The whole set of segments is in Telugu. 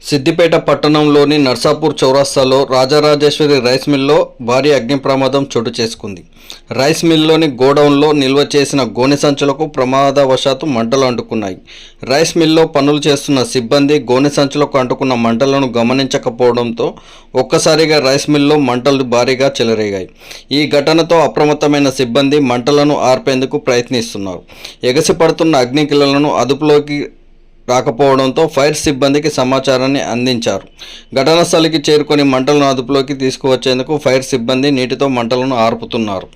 సిద్దిపేట పట్టణంలోని నర్సాపూర్ చౌరస్తాలో రాజరాజేశ్వరి రైస్ మిల్లో భారీ అగ్ని ప్రమాదం చోటు చేసుకుంది. రైస్ మిల్లోని గోడౌన్లో నిల్వ చేసిన గోనె సంచులకు ప్రమాదవశాత్తు మంటలు అంటుకున్నాయి. రైస్ మిల్లో పనులు చేస్తున్న సిబ్బంది గోనె సంచులకు అంటుకున్న మంటలను గమనించకపోవడంతో ఒక్కసారిగా రైస్ మిల్లో మంటలు భారీగా చెలరేగాయి. ఈ ఘటనతో అప్రమత్తమైన సిబ్బంది మంటలను ఆర్పేందుకు ప్రయత్నిస్తున్నారు. ఎగసిపడుతున్న అగ్నికిలలను అదుపులోకి రాకపోవడంతో ఫైర్ సిబ్బందికి సమాచారాన్ని అందించారు. ఘటనా స్థలికి చేరుకొని మంటలను అదుపులోకి తీసుకువచ్చేందుకు ఫైర్ సిబ్బంది నీటితో మంటలను ఆర్పుతున్నారు.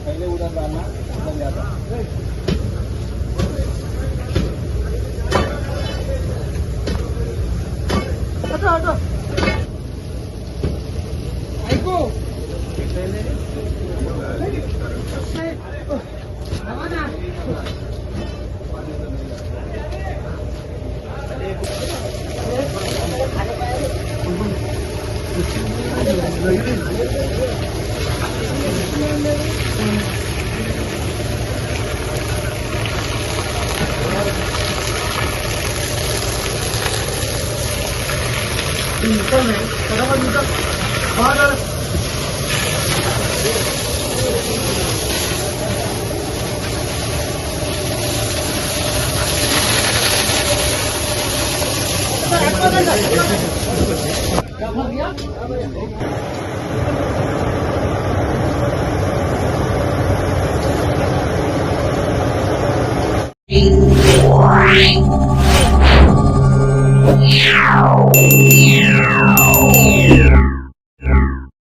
पहले उधर डालना उधर जाता Yeah.